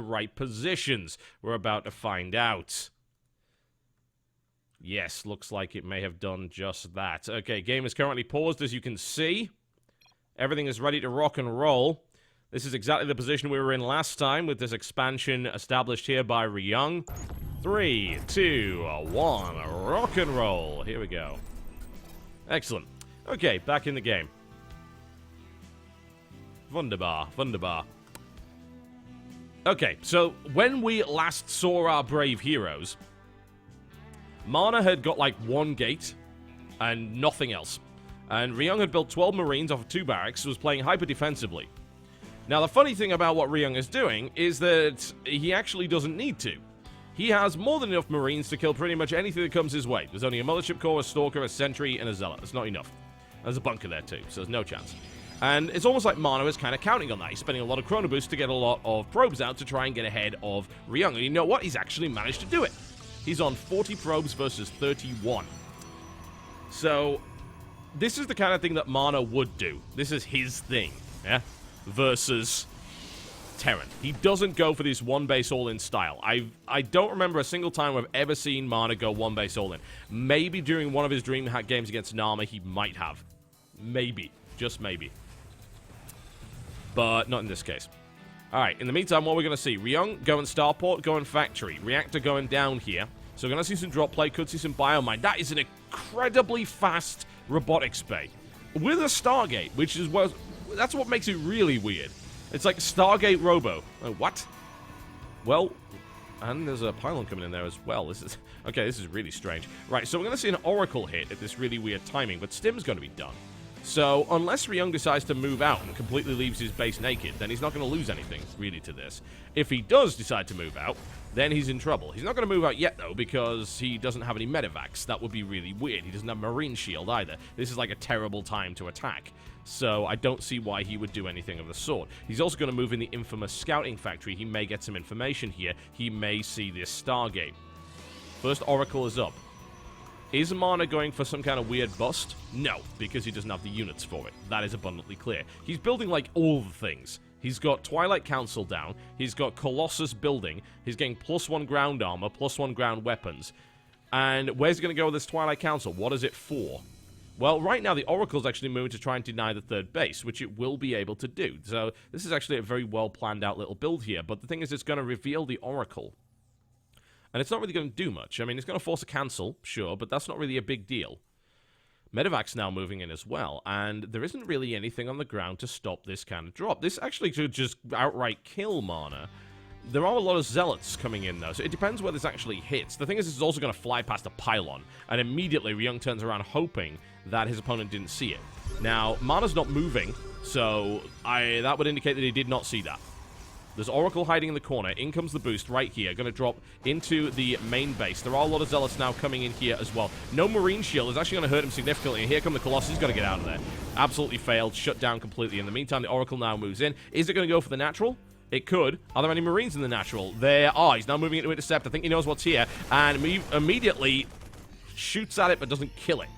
right positions? We're about to find out. Yes, looks like it may have done just that. Okay, game is currently paused, as you can see. Everything is ready to rock and roll. This is exactly the position we were in last time, with this expansion established here by Ryung. 3, 2, 1, rock and roll. Here we go. Excellent. Okay, back in the game. Wunderbar, wunderbar. Okay, so when we last saw our brave heroes, Mana had got like 1 gate and nothing else. And Ryung had built 12 Marines off of 2 barracks, was playing hyper-defensively. Now, the funny thing about what Ryung is doing is that he actually doesn't need to. He has more than enough Marines to kill pretty much anything that comes his way. There's only a Mothership Core, a Stalker, a Sentry, and a Zealot. It's not enough. There's a bunker there too, so there's no chance. And it's almost like Mana is kind of counting on that. He's spending a lot of Chrono Boost to get a lot of probes out to try and get ahead of Ryung. And you know what? He's actually managed to do it. He's on 40 probes versus 31. So, this is the kind of thing that Mana would do. This is his thing, yeah? Versus Terran. He doesn't go for this one base all-in style. I don't remember a single time I've ever seen Mana go one base all-in. Maybe during one of his DreamHack games against Nama, he might have. Maybe. Just maybe. But not in this case. Alright, in the meantime, what we're going to see? Ryung going Starport, going Factory. Reactor going down here. So we're going to see some drop play, could see some Biomine. That is an incredibly fast robotics bay. With a Stargate, which is what... That's what makes it really weird. It's like Stargate Robo. Oh, what? Well, and there's a pylon coming in there as well. This is... Okay, this is really strange. Right, so we're going to see an Oracle hit at this really weird timing, but Stim's going to be done. So, unless Ryung decides to move out and completely leaves his base naked, then he's not going to lose anything, really, to this. If he does decide to move out, then he's in trouble. He's not going to move out yet, though, because he doesn't have any medevacs. That would be really weird. He doesn't have Marine Shield, either. This is like a terrible time to attack. So, I don't see why he would do anything of the sort. He's also going to move in the infamous Scouting Factory. He may get some information here. He may see this Stargate. First Oracle is up. Is Mana going for some kind of weird bust? No, because he doesn't have the units for it. That is abundantly clear. He's building, like, all the things. He's got Twilight Council down. He's got Colossus building. He's getting +1 ground armor, +1 ground weapons. And where's he going to go with this Twilight Council? What is it for? Well, right now, the Oracle's actually moving to try and deny the 3rd base, which it will be able to do. So, this is actually a very well-planned-out little build here. But the thing is, it's going to reveal the Oracle. And it's not really going to do much. I mean, it's going to force a cancel, sure, but that's not really a big deal. Medevac's now moving in as well, and there isn't really anything on the ground to stop this kind of drop. This actually could just outright kill Mana. There are a lot of Zealots coming in, though, so it depends where this actually hits. The thing is, this is also going to fly past a pylon, and immediately Ryung turns around hoping that his opponent didn't see it. Now, Mana's not moving, so that would indicate that he did not see that. There's Oracle hiding in the corner. In comes the boost right here. Going to drop into the main base. There are a lot of Zealots now coming in here as well. No Marine Shield is actually going to hurt him significantly. And here come the Colossus. He's got to get out of there. Absolutely failed. Shut down completely. In the meantime, the Oracle now moves in. Is it going to go for the natural? It could. Are there any Marines in the natural? There are. He's now moving into intercept. I think he knows what's here. And immediately shoots at it but doesn't kill it.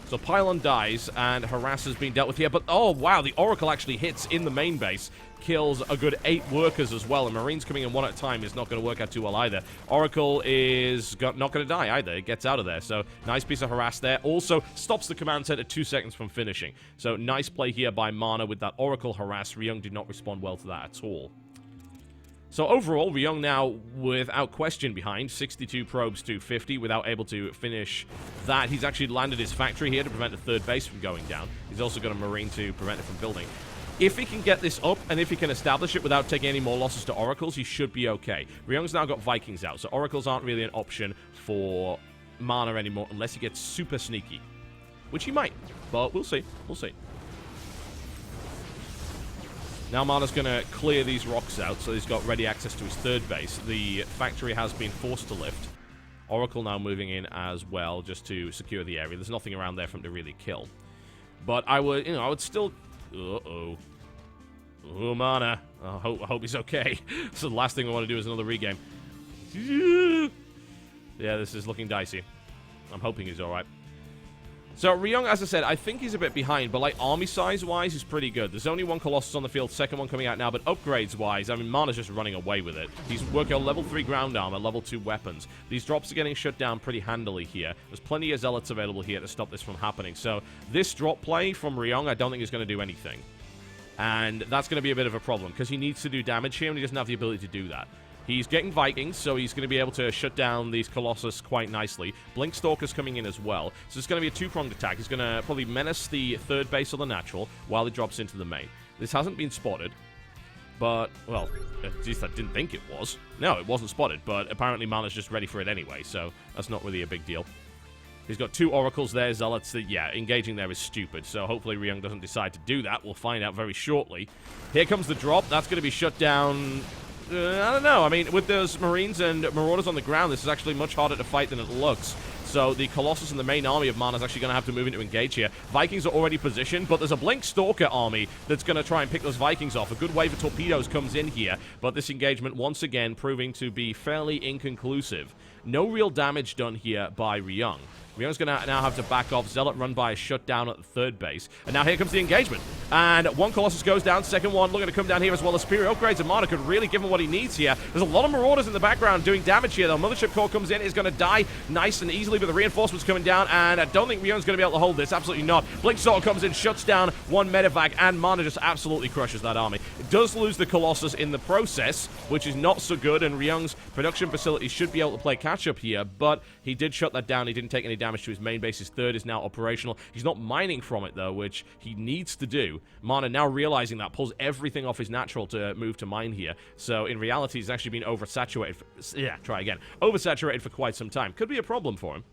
So Pylon dies, and Harass has been dealt with here. But, oh, wow, the Oracle actually hits in the main base. Kills a good 8 workers as well. And Marines coming in one at a time is not going to work out too well either. Oracle is not going to die either. It gets out of there. So, nice piece of Harass there. Also, stops the command center 2 seconds from finishing. So, nice play here by Mana with that Oracle Harass. Ryung did not respond well to that at all. So overall, Ryung now, without question, behind. 62 probes to 50 without able to finish that. He's actually landed his factory here to prevent the 3rd base from going down. He's also got a Marine to prevent it from building. If he can get this up, and if he can establish it without taking any more losses to Oracles, he should be okay. Ryung's now got Vikings out, so Oracles aren't really an option for Mana anymore unless he gets super sneaky. Which he might, but we'll see. We'll see. Now Mana's going to clear these rocks out, so he's got ready access to his 3rd base. The factory has been forced to lift. Oracle now moving in as well, just to secure the area. There's nothing around there for him to really kill. But I would still... Uh-oh. Oh, Mana. I hope he's okay. So the last thing I want to do is another regame. Yeah, this is looking dicey. I'm hoping he's alright. So Ryung, as I said, I think he's a bit behind, but like army size-wise, he's pretty good. There's only one Colossus on the field, second one coming out now, but upgrades-wise, I mean, Mana's just running away with it. He's working on level 3 ground armor, level 2 weapons. These drops are getting shut down pretty handily here. There's plenty of zealots available here to stop this from happening. So this drop play from Ryung, I don't think is going to do anything. And that's going to be a bit of a problem, because he needs to do damage here, and he doesn't have the ability to do that. He's getting Vikings, so he's going to be able to shut down these Colossus quite nicely. Blink Stalker's coming in as well. So it's going to be a two-pronged attack. He's going to probably menace the third base of the natural while he drops into the main. This hasn't been spotted, but, well, at least I didn't think it was. No, it wasn't spotted, but apparently Mana's just ready for it anyway, so that's not really a big deal. He's got 2 oracles there, zealots. Yeah, engaging there is stupid, so hopefully Ryung doesn't decide to do that. We'll find out very shortly. Here comes the drop. That's going to be shut down... I don't know. I mean, with those Marines and Marauders on the ground, this is actually much harder to fight than it looks. So the Colossus and the main army of Mana is actually going to have to move in to engage here. Vikings are already positioned, but there's a Blink Stalker army that's going to try and pick those Vikings off. A good wave of torpedoes comes in here, but this engagement, once again, proving to be fairly inconclusive. No real damage done here by Ryung. Ryung's going to now have to back off. Zealot run by a shutdown at the third base. And now here comes the engagement. And one Colossus goes down. Second one looking to come down here as well. The superior upgrades of Mana could really give him what he needs here. There's a lot of Marauders in the background doing damage here, though. Mothership Core comes in, is going to die nice and easily, but the reinforcements coming down. And I don't think Ryung's going to be able to hold this. Absolutely not. Blink Stalker comes in, shuts down one Medevac, and Mana just absolutely crushes that army. It does lose the Colossus in the process, which is not so good, and Ryung's production facility should be able to play catch-up here, but he did shut that down. He didn't take any damage to his main base. His third is now operational. He's not mining from it, though, which he needs to do. Mana, now realizing that, pulls everything off his natural to move to mine here. So, in reality, he's actually been oversaturated. Oversaturated for quite some time. Could be a problem for him.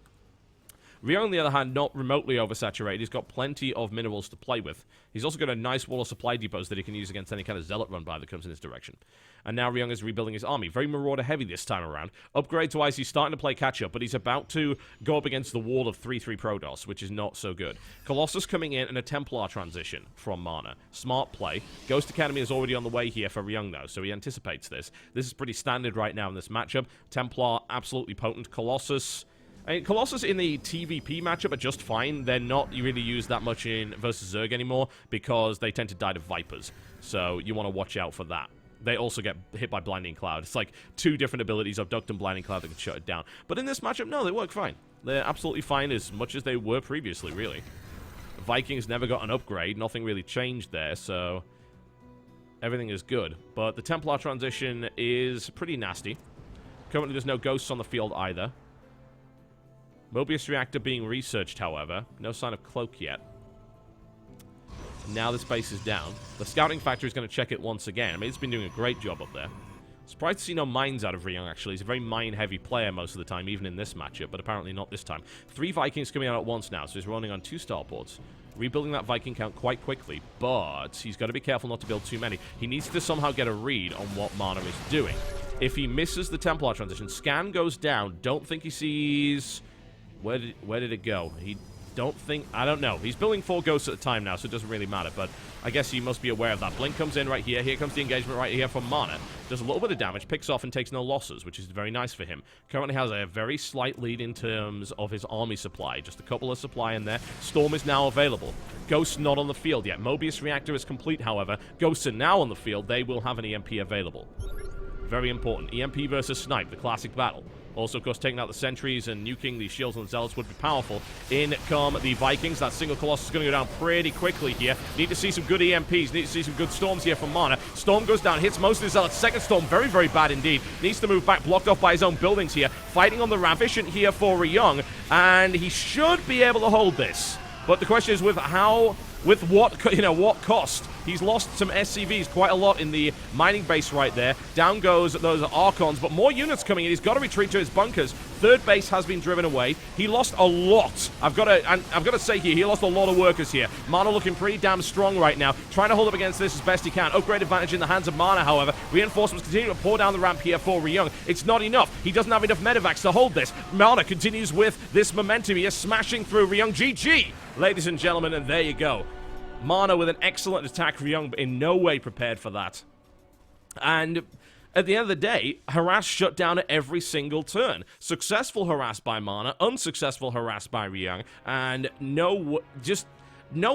Ryung, on the other hand, not remotely oversaturated. He's got plenty of minerals to play with. He's also got a nice wall of supply depots that he can use against any kind of zealot run by that comes in his direction. And now Ryung is rebuilding his army. Very Marauder heavy this time around. Upgrades-wise, he's starting to play catch-up, but he's about to go up against the wall of 3-3 Protoss, which is not so good. Colossus coming in and a Templar transition from Mana. Smart play. Ghost Academy is already on the way here for Ryung, though, so he anticipates this. This is pretty standard right now in this matchup. Templar, absolutely potent. Colossus... I mean, Colossus in the TVP matchup are just fine. They're not really used that much in versus Zerg anymore because they tend to die to Vipers. So you want to watch out for that. They also get hit by Blinding Cloud. It's like 2 different abilities, Abduct and Blinding Cloud, that can shut it down. But in this matchup, no, they work fine. They're absolutely fine as much as they were previously, really. Vikings never got an upgrade. Nothing really changed there, so everything is good. But the Templar transition is pretty nasty. Currently, there's no ghosts on the field either. Mobius Reactor being researched, however. No sign of Cloak yet. Now this base is down. The Scouting Factory is going to check it once again. I mean, it's been doing a great job up there. Surprised to see no mines out of Ryung, actually. He's a very mine-heavy player most of the time, even in this matchup, but apparently not this time. 3 Vikings coming out at once now, so he's running on 2 starports. Rebuilding that Viking count quite quickly, but he's got to be careful not to build too many. He needs to somehow get a read on what Mana is doing. If he misses the Templar transition, scan goes down. Don't think he sees... Where did it go? I don't know. He's building 4 ghosts at a time now, so it doesn't really matter, but I guess you must be aware of that. Blink comes in right here. Here comes the engagement right here from Mana. Does a little bit of damage, picks off and takes no losses, which is very nice for him. Currently has a very slight lead in terms of his army supply. Just a couple of supply in there. Storm is now available. Ghosts not on the field yet. Mobius Reactor is complete, however. Ghosts are now on the field. They will have an EMP available. Very important. EMP versus Snipe, the classic battle. Also, of course, taking out the sentries and nuking the shields and zealots would be powerful. In come the Vikings. That single Colossus is going to go down pretty quickly here. Need to see some good EMPs. Need to see some good storms here from Mana. Storm goes down, hits most of the zealots. Second storm, very, very bad indeed. Needs to move back, blocked off by his own buildings here. Fighting on the Ravishant here for Ryung, and he should be able to hold this. But the question is with what cost? He's lost some SCVs quite a lot in the mining base right there. Down goes those Archons, but more units coming in. He's got to retreat to his bunkers. Third base has been driven away. He lost a lot. I've got to say here, he lost a lot of workers here. Mana looking pretty damn strong right now. Trying to hold up against this as best he can. Upgrade advantage in the hands of Mana, however. Reinforcements continue to pour down the ramp here for Ryung. It's not enough. He doesn't have enough medevacs to hold this. Mana continues with this momentum. He is smashing through Ryung. GG, ladies and gentlemen, and there you go. Mana with an excellent attack for Ryung, but in no way prepared for that. And at the end of the day, harass shut down at every single turn. Successful harass by Mana, unsuccessful harass by Ryung, and no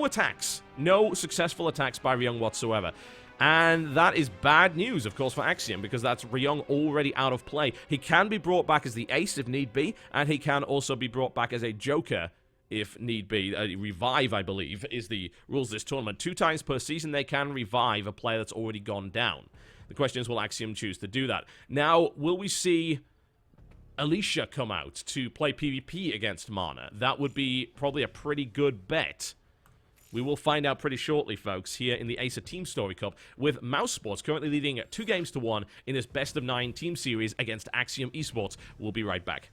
attacks. No successful attacks by Ryung whatsoever. And that is bad news, of course, for Axiom, because that's Ryung already out of play. He can be brought back as the ace if need be, and he can also be brought back as a joker if need be. Revive, I believe, is the rules of this tournament. 2 times per season, they can revive a player that's already gone down. The question is, will Axiom choose to do that? Now, will we see Alicia come out to play PvP against Mana? That would be probably a pretty good bet. We will find out pretty shortly, folks, here in the Acer Teamstory Cup, with Mousesports currently leading 2 games to 1 in this best-of-9 team series against Axiom Esports. We'll be right back.